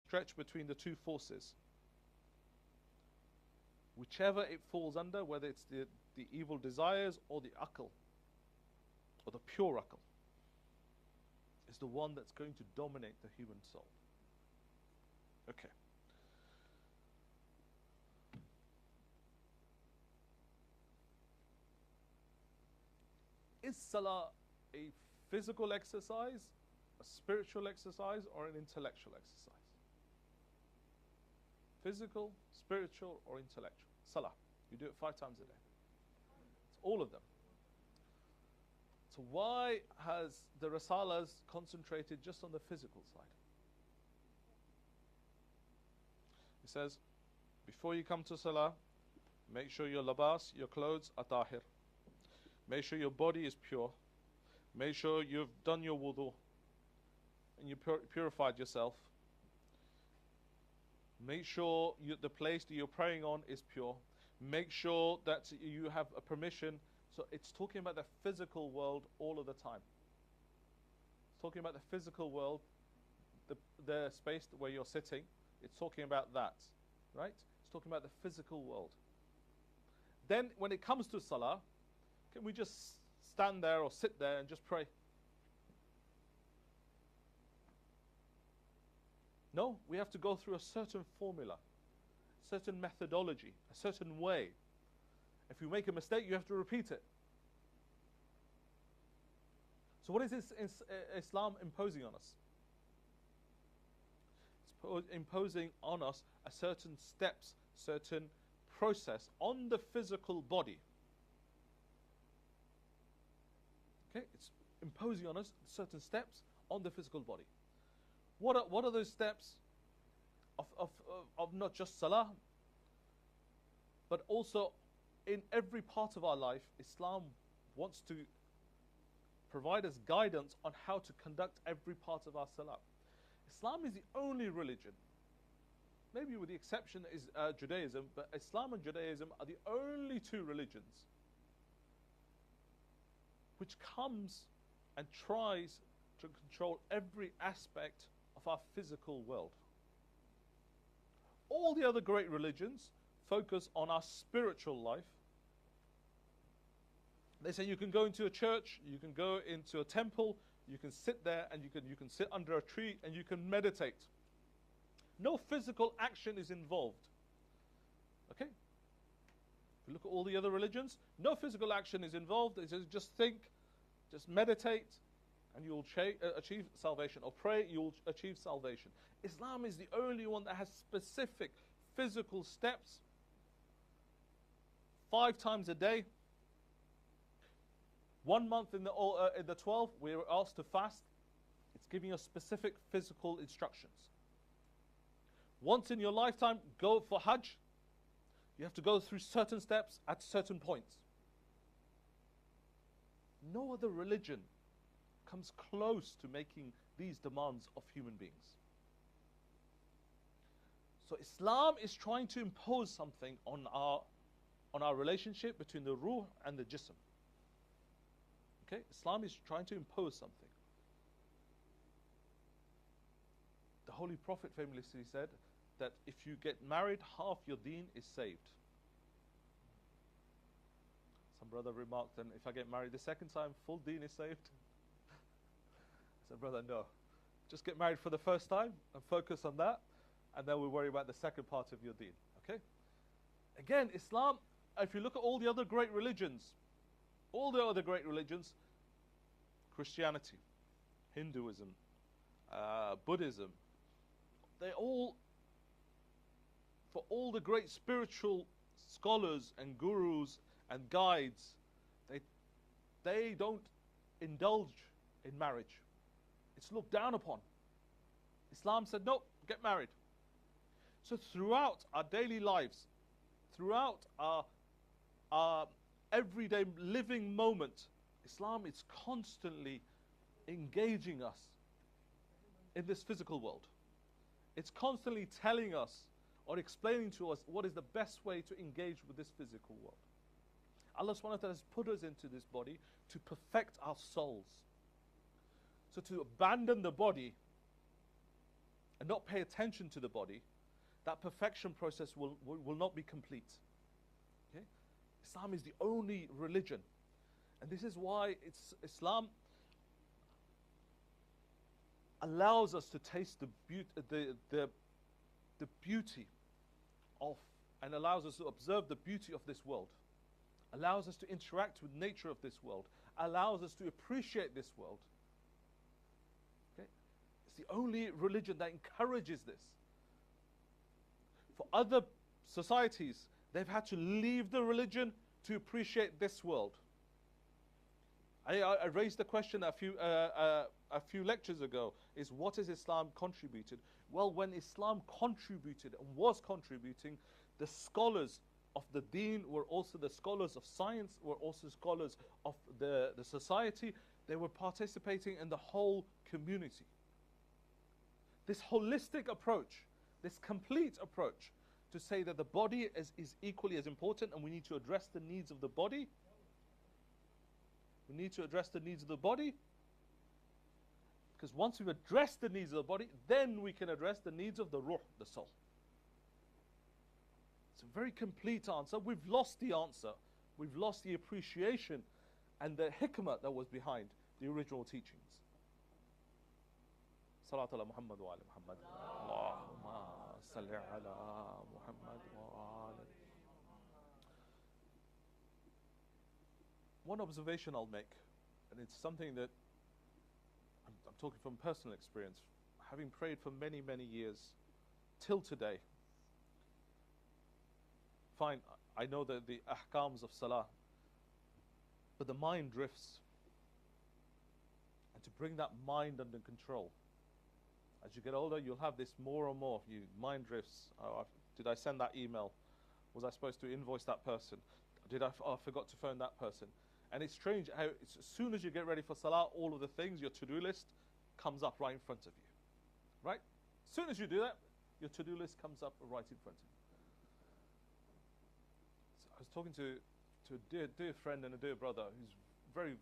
stretch between the two forces. Whichever it falls under, whether it's the evil desires or the aql, or the pure aql, is the one that's going to dominate the human soul. Okay. Is salah a physical exercise, a spiritual exercise, or an intellectual exercise? Physical, spiritual, or intellectual? Salah. You do it 5 times a day. It's all of them. So why has the Risalas concentrated just on the physical side? He says, before you come to Salah, make sure your labas, your clothes, are tahir. Make sure your body is pure. Make sure you've done your wudu and you purified yourself. Make sure the place that you're praying on is pure. Make sure that you have a permission. So it's talking about the physical world all of the time. It's talking about the physical world, the space where you're sitting. It's talking about that, right? It's talking about the physical world. Then when it comes to Salah, can we just stand there or sit there and just pray? No, we have to go through a certain formula, certain methodology, a certain way. If you make a mistake, you have to repeat it. So what is Islam imposing on us? It's imposing on us a certain steps, certain process on the physical body. Okay, it's imposing on us certain steps on the physical body. What are those steps of not just Salah, but also in every part of our life? Islam wants to provide us guidance on how to conduct every part of our Salah. Islam is the only religion, maybe with the exception is Judaism, but Islam and Judaism are the only 2 religions which comes and tries to control every aspect of our physical world. All the other great religions focus on our spiritual life. They say you can go into a church, you can go into a temple, you can sit there and you can sit under a tree and you can meditate. No physical action is involved. Okay? If you look at all the other religions, no physical action is involved. It says just think, just meditate, and you'll achieve salvation. Or pray, you'll achieve salvation. Islam is the only one that has specific physical steps 5 times a day. 1 month in the 12, we were asked to fast. It's giving us specific physical instructions. Once in your lifetime, go for Hajj. You have to go through certain steps at certain points. No other religion comes close to making these demands of human beings. So Islam is trying to impose something on our relationship between the ruh and the jism. Okay, Islam is trying to impose something. The Holy Prophet famously said that if you get married, half your deen is saved. Some brother remarked, and if I get married the second time, full deen is saved. I said, brother, no. Just get married for the first time and focus on that, and then we'll worry about the second part of your deen. Okay? Again, Islam, if you look at all the other great religions, Christianity, Hinduism, Buddhism, they all, for all the great spiritual scholars and gurus and guides, they don't indulge in marriage. It's looked down upon. Islam said, no, get married. So throughout our daily lives, throughout our everyday living moment, Islam is constantly engaging us in this physical world. It's constantly telling us or explaining to us what is the best way to engage with this physical world. Allah subhanahu wa ta'ala has put us into this body to perfect our souls. So to abandon the body and not pay attention to the body, that perfection process will not be complete. Okay? Islam is the only religion. And this is why Islam allows us to taste the beauty of, and allows us to observe the beauty of this world, allows us to interact with nature of this world, allows us to appreciate this world. Okay? It's the only religion that encourages this. For other societies, they've had to leave the religion to appreciate this world. I raised the question a few lectures ago, is what has Islam contributed? Well, when Islam contributed and was contributing, the scholars of the deen were also the scholars of science, were also scholars of the society. They were participating in the whole community. This holistic approach, this complete approach to say that the body is equally as important and we need to address the needs of the body. We need to address the needs of the body. Because once we've addressed the needs of the body, then we can address the needs of the ruh, the soul. It's a very complete answer. We've lost the answer. We've lost the appreciation and the hikmah that was behind the original teachings. Salat ala Muhammad wa ala Muhammad. Allahumma salli ala Muhammad wa ala. One observation I'll make, and it's something that I'm talking from personal experience, having prayed for many, many years, till today. Fine, I know that the ahkams of salah, but the mind drifts. And to bring that mind under control, as you get older, you'll have this more and more. Mind drifts. Oh, did I send that email? Was I supposed to invoice that person? I forgot to phone that person. And it's strange how as soon as you get ready for salah, all of the things, your to-do list comes up right in front of you. Right? As soon as you do that, your to-do list comes up right in front of you. So I was talking to a dear friend and a dear brother who's very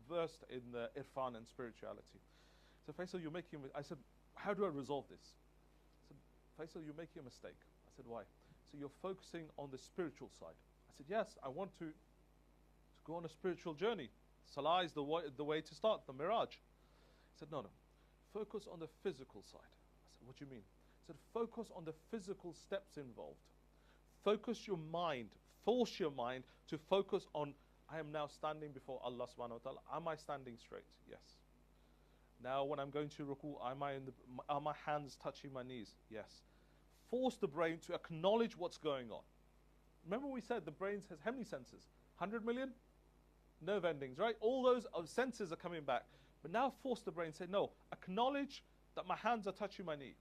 versed in the irfan and spirituality. So Faisal, you're making I said, how do I resolve this? I said, Faisal, you're making a mistake. I said, why? So you're focusing on the spiritual side. I said, yes, I want to go on a spiritual journey. Salah is the way to start, the miraj. He said, no. Focus on the physical side. I said, what do you mean? He said, focus on the physical steps involved. Focus your mind, force your mind to focus on, I am now standing before Allah subhanahu wa ta'ala. Am I standing straight? Yes. Now when I'm going to ruku, are my hands touching my knees? Yes. Force the brain to acknowledge what's going on. Remember we said the brain has how many senses? 100 million? Nerve endings, right? All those senses are coming back. But now force the brain, say, no, acknowledge that my hands are touching my knee.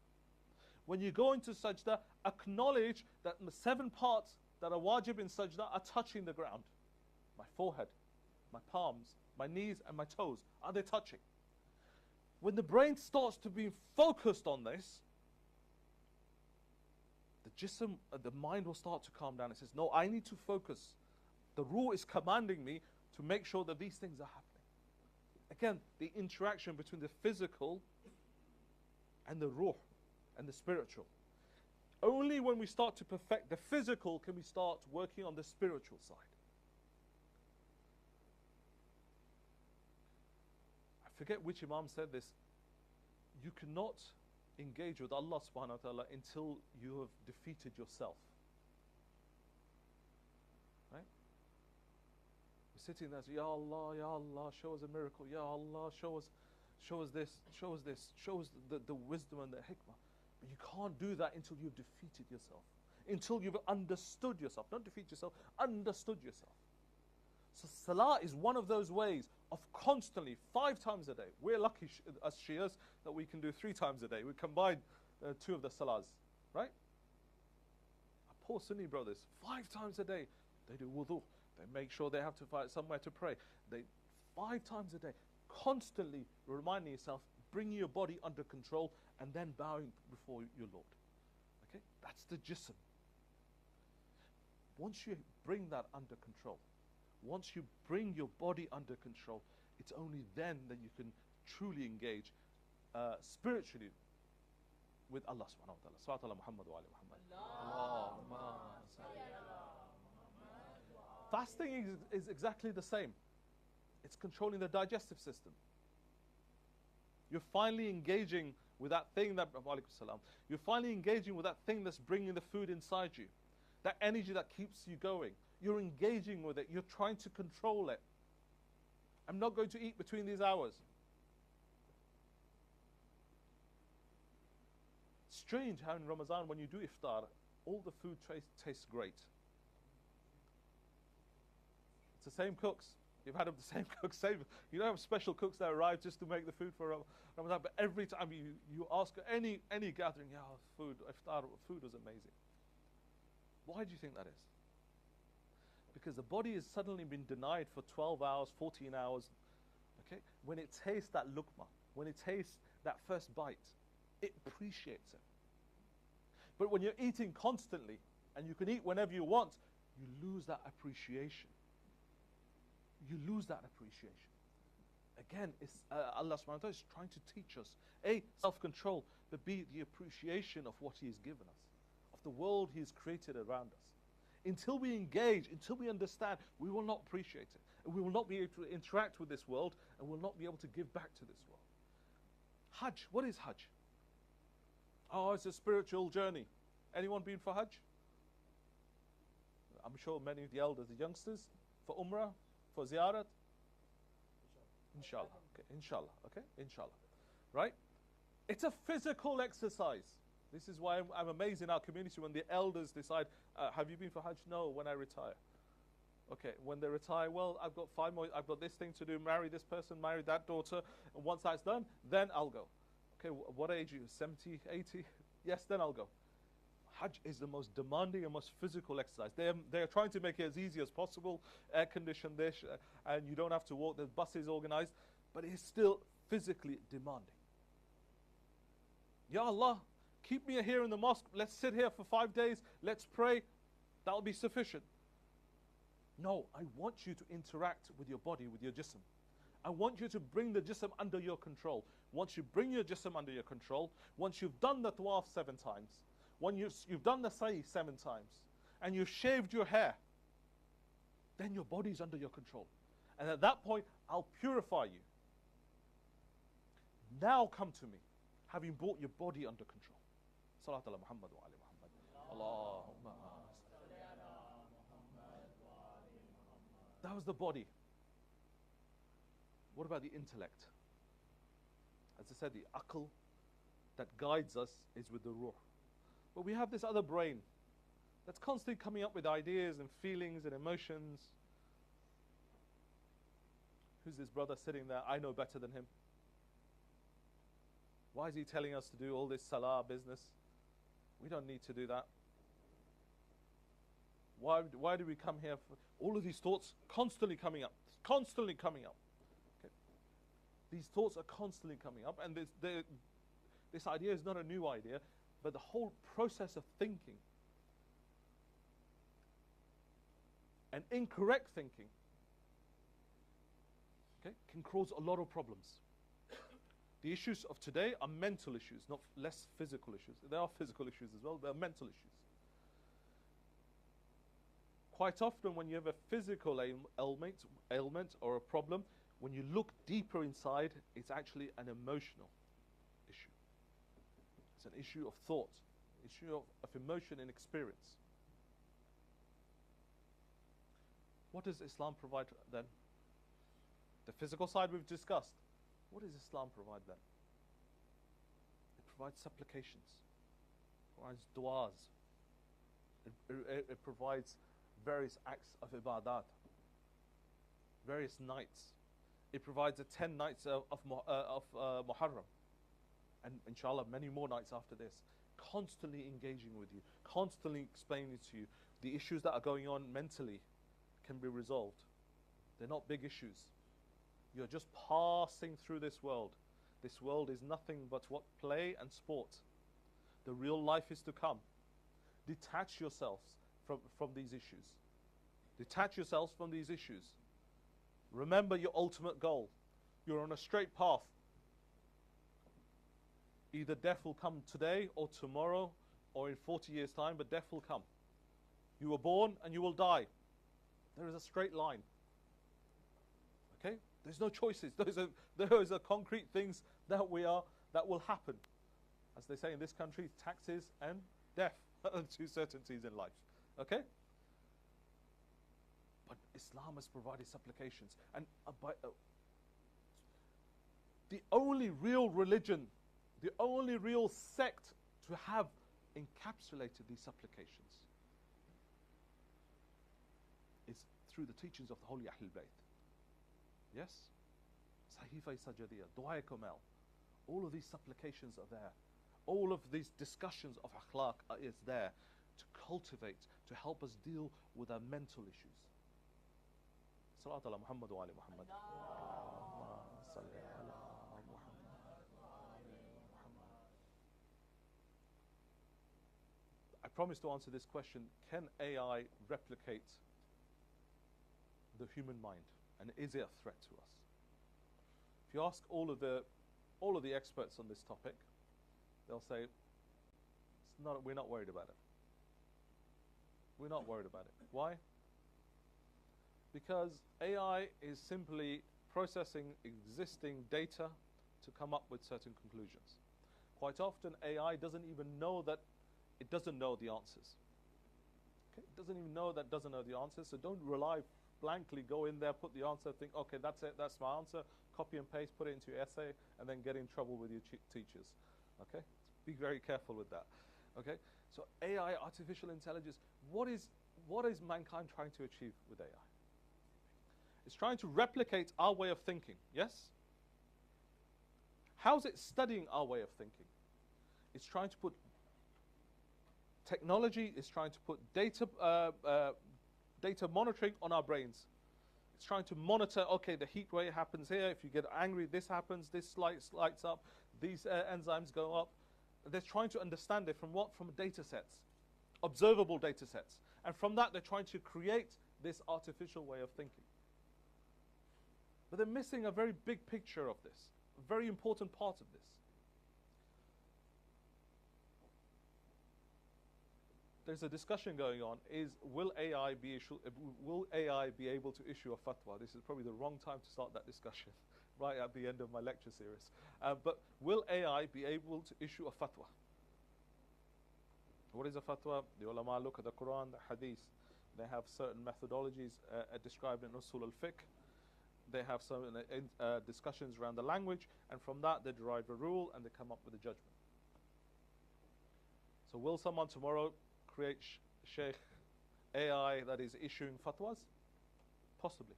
When you go into sajda, acknowledge that the 7 parts that are wajib in sajda are touching the ground. My forehead, my palms, my knees and my toes, are they touching? When the brain starts to be focused on this, the mind will start to calm down. It says, no, I need to focus. The ruh is commanding me to make sure that these things are happening. Again, the interaction between the physical and the ruh and the spiritual. Only when we start to perfect the physical can we start working on the spiritual side. I forget which Imam said this. You cannot engage with Allah subhanahu wa ta'ala until you have defeated yourself. Right? We're sitting there, Ya Allah, show us a miracle. Ya Allah, show us this, show us the wisdom and the hikmah. But you can't do that until you've defeated yourself. Until you've understood yourself. Not defeat yourself, understood yourself. So salah is one of those ways of constantly, 5 times a day. We're lucky as Shias that we can do 3 times a day. We combine 2 of the salahs, right? Our poor Sunni brothers, 5 times a day, they do wudu. They make sure they have to find somewhere to pray. 5 times a day, constantly reminding yourself, bringing your body under control, and then bowing before your Lord. Okay, that's the jism. Once you bring that under control, once you bring your body under control, it's only then that you can truly engage spiritually with Allah subhanahu wa ta'ala. Salawat ala Muhammad wa ali Muhammad. Allahumma fasting is exactly the same. It's controlling the digestive system. You're finally engaging with that thing that, you're finally engaging with that thing that's bringing the food inside you. That energy that keeps you going. You're engaging with it. You're trying to control it. I'm not going to eat between these hours. Strange how in Ramadan when you do iftar, all the food tastes great. It's the same cooks. You've had the same cooks. You don't have special cooks that arrive just to make the food for Ramadan. But every time you ask any gathering, yeah, food, iftar, food was amazing. Why do you think that is? Because the body has suddenly been denied for 12 hours, 14 hours. Okay? When it tastes that luqma, when it tastes that first bite, it appreciates it. But when you're eating constantly, and you can eat whenever you want, you lose that appreciation. You lose that appreciation. Again, it's, Allah subhanahu wa ta'ala is trying to teach us, A, self-control, but B, the appreciation of what He has given us, of the world He has created around us. Until we engage, until we understand, we will not appreciate it. And we will not be able to interact with this world, and will not be able to give back to this world. Hajj, what is Hajj? Oh, it's a spiritual journey. Anyone been for Hajj? I'm sure many of the elders, the youngsters, for Umrah, for Ziyarat? Inshallah. Okay, inshallah. Okay, inshallah. Right? It's a physical exercise. This is why I'm amazed in our community when the elders decide, have you been for Hajj? No, when I retire. Okay, when they retire, well, I've got 5 more, I've got this thing to do, marry this person, marry that daughter, and once that's done, then I'll go. Okay, what age are you? 70, 80? Yes, then I'll go. Hajj is the most demanding and most physical exercise. They're trying to make it as easy as possible, air-conditioned dish, and you don't have to walk, the bus is organized, but it's still physically demanding. Ya Allah, keep me here in the mosque, let's sit here for 5 days, let's pray, that'll be sufficient. No, I want you to interact with your body, with your jism. I want you to bring the jism under your control. Once you bring your jism under your control, once you've done the tawaf 7 times, when you've done the sa'i 7 times, and you've shaved your hair, then your body's under your control. And at that point, I'll purify you. Now come to me, having brought your body under control. Salat ala Muhammad wa ali Muhammad. Allahumma. That was the body. What about the intellect? As I said, the aql that guides us is with the ruh. But we have this other brain that's constantly coming up with ideas and feelings and emotions. Who's this brother sitting there? I know better than him. Why is he telling us to do all this salah business? We don't need to do that. Why do we come here? All of these thoughts constantly coming up. Constantly coming up. Okay. These thoughts are constantly coming up, and this idea is not a new idea, but the whole process of thinking and incorrect thinking, okay, can cause a lot of problems. The issues of today are mental issues, not less physical issues. There are physical issues as well, but they are mental issues. Quite often when you have a physical ailment or a problem, when you look deeper inside, it's actually an emotional issue. It's an issue of thought, issue of emotion and experience. What does Islam provide then? The physical side we've discussed. What does Islam provide then? It provides supplications, it provides du'as, it provides various acts of ibadat, various nights. It provides the 10 nights of Muharram, and inshallah many more nights after this, constantly engaging with you, constantly explaining to you the issues that are going on mentally can be resolved. They're not big issues. You're just passing through this world. This world is nothing but what? Play and sport. The real life is to come. Detach yourselves from these issues. Detach yourselves from these issues. Remember your ultimate goal. You're on a straight path. Either death will come today or tomorrow or in 40 years' time, but death will come. You were born and you will die. There is a straight line. Okay? There's no choices. Those are concrete things that will happen. As they say in this country, taxes and death are two certainties in life. Okay? But Islam has provided supplications. And the only real religion, the only real sect to have encapsulated these supplications is through the teachings of the Holy Ahlul Bayt. Yes? Sahifa Sajadiyya, Dua Kamal. All of these supplications are there. All of these discussions of akhlaq is there to cultivate, to help us deal with our mental issues. Salat ala Muhammad wa ali Muhammad. I promise to answer this question: can AI replicate the human mind, and is it a threat to us? If you ask all of the experts on this topic, they'll say, we're not worried about it. We're not worried about it. Why? Because AI is simply processing existing data to come up with certain conclusions. Quite often, AI doesn't even know that it doesn't know the answers. Okay? It doesn't even know that it doesn't know the answers, so don't rely blankly, go in there, put the answer, think, okay, that's it, that's my answer, copy and paste, put it into your essay, and then get in trouble with your teachers. Okay? Be very careful with that. Okay? So AI, artificial intelligence, what is mankind trying to achieve with AI? It's trying to replicate our way of thinking, yes? How's it studying our way of thinking? It's trying to put technology, it's trying to put data monitoring on our brains. It's trying to monitor, okay, the heat wave happens here, if you get angry, this happens, this lights up, these enzymes go up. They're trying to understand it from what? From data sets, observable data sets. And from that, they're trying to create this artificial way of thinking. But they're missing a very big picture of this, a very important part of this. There's a discussion going on, will AI be able to issue a fatwa? This is probably the wrong time to start that discussion, right at the end of my lecture series. But will AI be able to issue a fatwa? What is a fatwa? The ulama look at the Quran, the Hadith. They have certain methodologies described in Usul al-Fiqh. They have some discussions around the language, and from that they derive a rule and they come up with a judgment. So will someone tomorrow create Sheikh AI that is issuing fatwas? Possibly.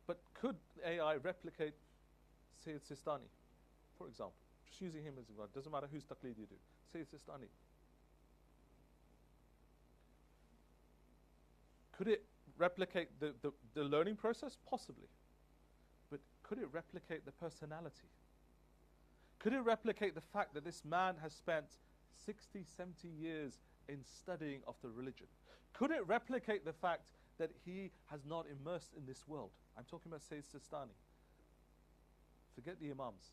But could AI replicate Sayyid Sistani, for example? Just using him as an example. Doesn't matter whose taqleed you do. Sayyid Sistani. Could it replicate the learning process? Possibly. But could it replicate the personality? Could it replicate the fact that this man has spent 60, 70 years in studying of the religion? Could it replicate the fact that he has not immersed in this world? I'm talking about Sayyid Sistani. Forget the Imams.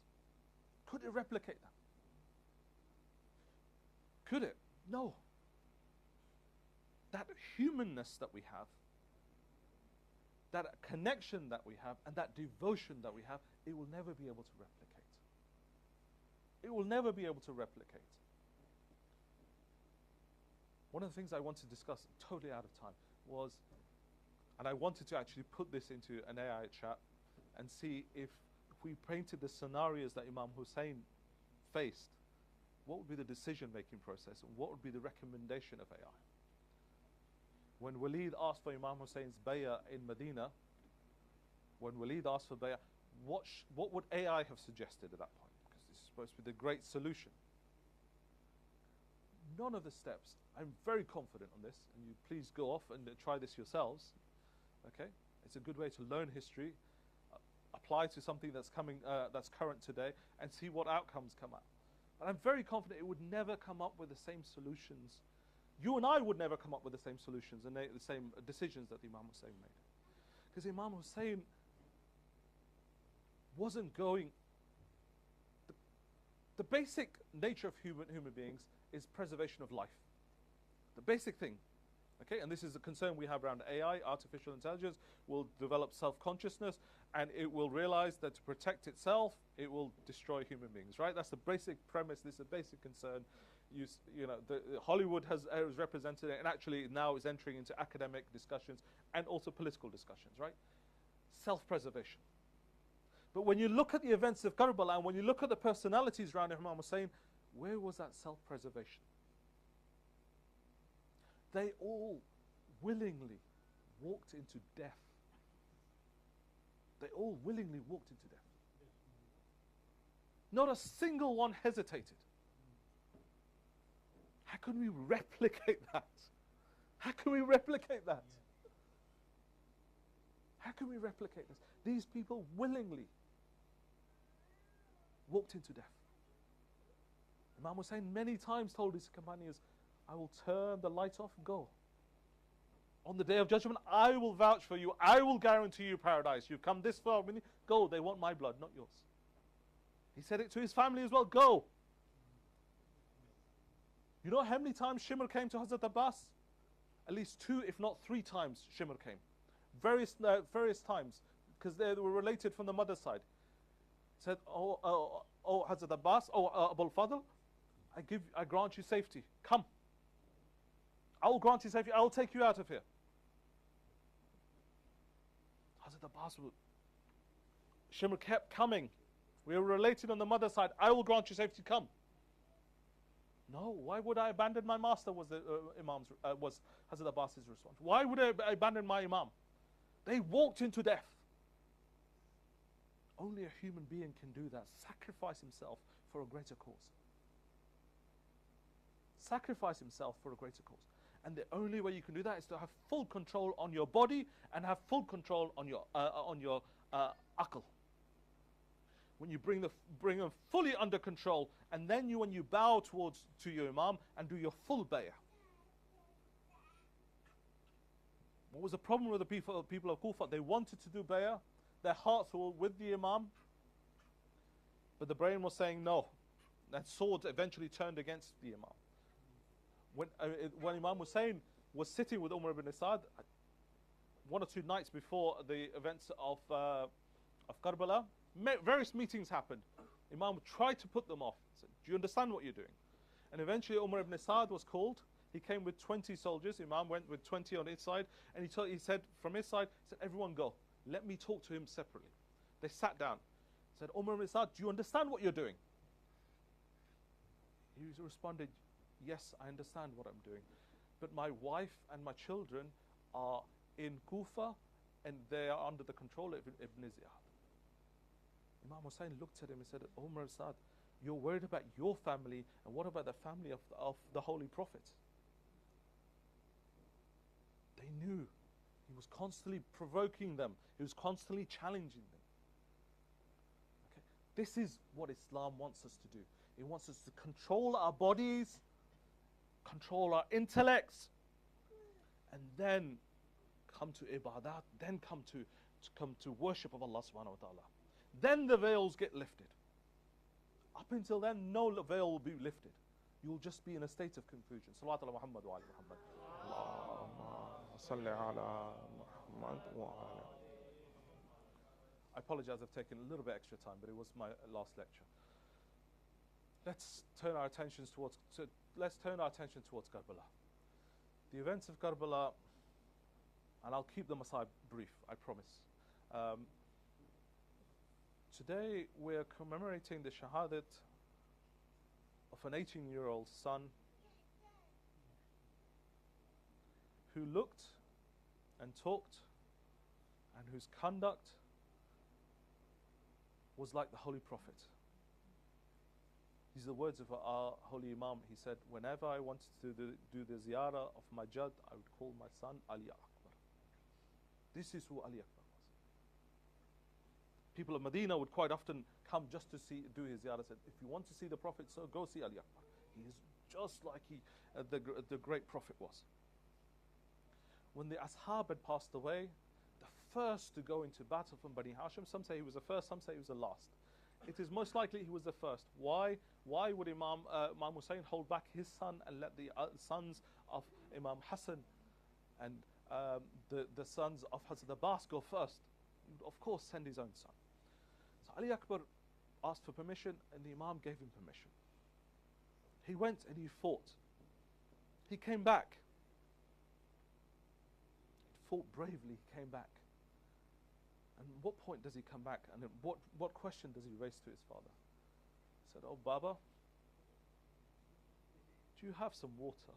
Could it replicate that? Could it? No. That humanness that we have, that connection that we have, and that devotion that we have, it will never be able to replicate. It will never be able to replicate. One of the things I wanted to discuss, totally out of time, was, and I wanted to actually put this into an AI chat and see if we painted the scenarios that Imam Hussein faced, what would be the decision-making process and what would be the recommendation of AI? When Walid asked for Imam Hussein's bay'ah in Medina, what would AI have suggested at that point? Because this is supposed to be the great solution. None of the steps. I'm very confident on this, and you please go off and try this yourselves. Okay, it's a good way to learn history, apply to something that's that's current today, and see what outcomes come out. And I'm very confident it would never come up with the same solutions. You and I would never come up with the same solutions and the same decisions that Imam Hussein made. Because Imam Hussein wasn't going The basic nature of human beings is preservation of life. The basic thing. Okay, and this is a concern we have around AI, artificial intelligence, will develop self-consciousness, and it will realize that to protect itself, it will destroy human beings, right? That's the basic premise, this is a basic concern. You know, Hollywood has represented it, and actually now is entering into academic discussions and also political discussions, right? Self-preservation. But when you look at the events of Karbala, and when you look at the personalities around Imam Hussein, where was that self-preservation? They all willingly walked into death. They all willingly walked into death. Not a single one hesitated. How can we replicate that? How can we replicate that? How can we replicate this? These people willingly walked into death. Imam Hussein many times told his companions, I will turn the light off, go. On the day of judgment, I will vouch for you. I will guarantee you paradise. You've come this far, go. They want my blood, not yours. He said it to his family as well, go. You know how many times Shimr came to Hazrat Abbas? At least 2, if not 3 times Shimr came. Various times, because they were related from the mother's side. He said, oh Hazrat Abbas, Abul Fadl, I grant you safety. Come. I will grant you safety. I will take you out of here. Hazrat Abbas, Shimr kept coming. We were related on the mother's side. I will grant you safety. Come. No, why would I abandon my master? Was the was Hazrat Abbas's response. Why would I abandon my Imam? They walked into death. Only a human being can do that. Sacrifice himself for a greater cause. Sacrifice himself for a greater cause. And the only way you can do that is to have full control on your body and have full control on your aql. When you bring them fully under control, and then when you bow to your Imam and do your full bay'ah. What was the problem with the people of Kufa? They wanted to do bay'ah. Their hearts were with the Imam, but the brain was saying no. That sword eventually turned against the Imam. When Imam Hussein was sitting with Umar ibn Asad, 1 or 2 nights before the events of Karbala, various meetings happened. Imam tried to put them off. He said, do you understand what you're doing? And eventually Umar ibn Asad was called. He came with 20 soldiers. Imam went with 20 on his side. And he said, from his side, he said, everyone go. Let me talk to him separately. They sat down. He said, Umar ibn Asad, do you understand what you're doing? He responded, yes, I understand what I'm doing. But my wife and my children are in Kufa and they are under the control of Ibn Ziyad. Imam Hussein looked at him and said, Umar Asad, you're worried about your family, and what about the family of the Holy Prophet? They knew. He was constantly provoking them. He was constantly challenging them. Okay. This is what Islam wants us to do. It wants us to control our bodies, control our intellects, and then come to ibadat, then come to worship of Allah subhanahu wa ta'ala. Then the veils get lifted. Up until then, no veil will be lifted. You will just be in a state of confusion. Salawat ala Muhammad wa ala Muhammad. Allahumma salli ala Muhammad wa ala. I apologize, I've taken a little bit extra time, but it was my last lecture. Let's turn our attention towards Karbala. The events of Karbala, and I'll keep them aside brief, I promise. Today we're commemorating the shahadat of an 18-year-old son who looked and talked and whose conduct was like the Holy Prophet. These are the words of our Holy Imam. He said, whenever I wanted to do the ziyarah of my Jad, I would call my son Ali Akbar. This is who Ali Akbar was. People of Medina would quite often come just to do his ziyarah. Said, if you want to see the Prophet, so go see Ali Akbar. He is just like the great Prophet was. When the Ashab had passed away, the first to go into battle from Bani Hashim, some say he was the first, some say he was the last. It is most likely he was the first. Why? Why would Imam Hussein hold back his son and let the sons of Imam Hassan and the sons of Hazrat Abbas go first? He would of course send his own son. So Ali Akbar asked for permission and the Imam gave him permission. He went and he fought. He came back. He fought bravely, he came back. And at what point does he come back? And what question does he raise to his father? He said, "Oh Baba, do you have some water?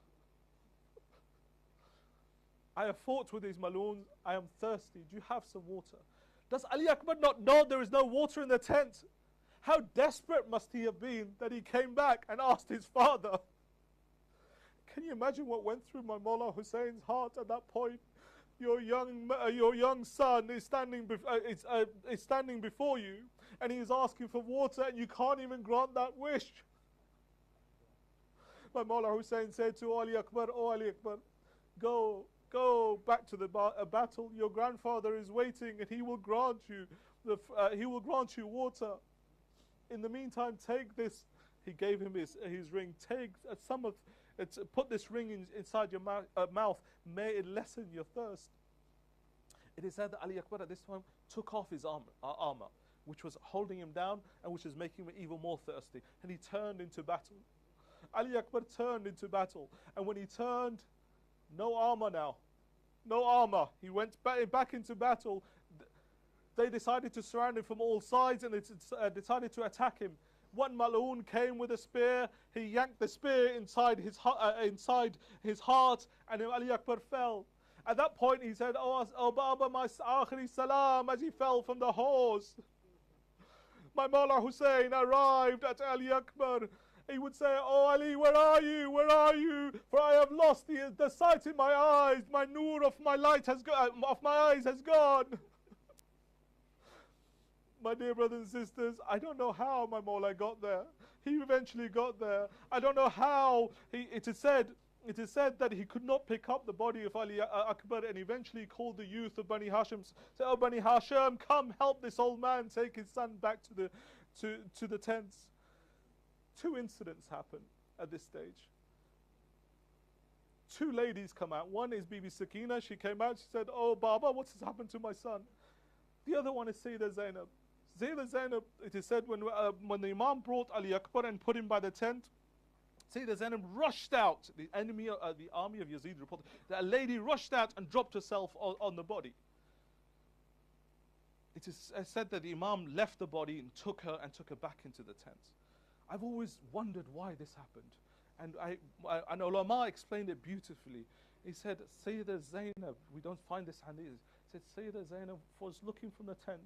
I have fought with these Maloons, I am thirsty, do you have some water?" Does Ali Akbar not know there is no water in the tent? How desperate must he have been that he came back and asked his father? Can you imagine what went through my Mawla Hussein's heart at that point? Your young son is standing before you and he is asking for water and you can't even grant that wish. My Mawla Hussein said to Ali Akbar, "Oh Ali Akbar, go back to the battle. Your grandfather is waiting and he will grant you water. In the meantime, take this." He gave him his ring. "Take put this ring inside your mouth. May it lessen your thirst." It is said that Ali Akbar at this time took off his armor, which was holding him down and which was making him even more thirsty. And he turned into battle. Ali Akbar turned into battle. And when he turned, no armor now. No armor. He went back into battle. They decided to surround him from all sides and they decided to attack him. One Maloon came with a spear. He yanked the spear inside his heart and Ali Akbar fell. At that point he said, "Oh Baba, my akhiri salam," as he fell from the horse. My Mawla Hussein arrived at Ali Akbar. He would say, "Oh Ali, where are you? Where are you? For I have lost the sight in my eyes. My noor of my light has of my eyes has gone." My dear brothers and sisters, I don't know how my Mawla got there. He eventually got there. I don't know how. It is said that he could not pick up the body of Ali Akbar and eventually called the youth of Bani Hashim. Said, "Oh Bani Hashim, come help this old man take his son back to the tents." Two incidents happen at this stage. Two ladies come out. One is Bibi Sakina. She came out. She said, "Oh Baba, what has happened to my son?" The other one is Sayyidah Zainab. Sayyidah Zainab, it is said when the Imam brought Ali Akbar and put him by the tent, Sayyidah Zainab rushed out. The army of Yazid reported that a lady rushed out and dropped herself on the body. It is said that the Imam left the body and took her back into the tent. I've always wondered why this happened. And an ulama explained it beautifully. He said, Sayyidah Zainab, we don't find this hadith. He said, Sayyidah Zainab was looking from the tent.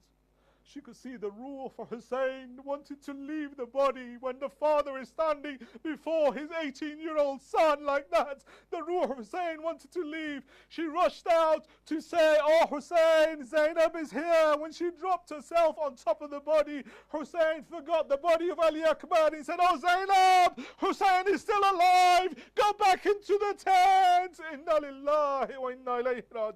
She could see the ruh for Hussein wanted to leave the body when the father is standing before his 18-year-old son like that. The ruh of Hussein wanted to leave. She rushed out to say, "Oh Hussein, Zainab is here." When she dropped herself on top of the body, Hussein forgot the body of Ali Akbar. He said, "Oh Zainab, Hussein is still alive. Go back into the tent." Inna lillahi wa inna ilayhi raji'un.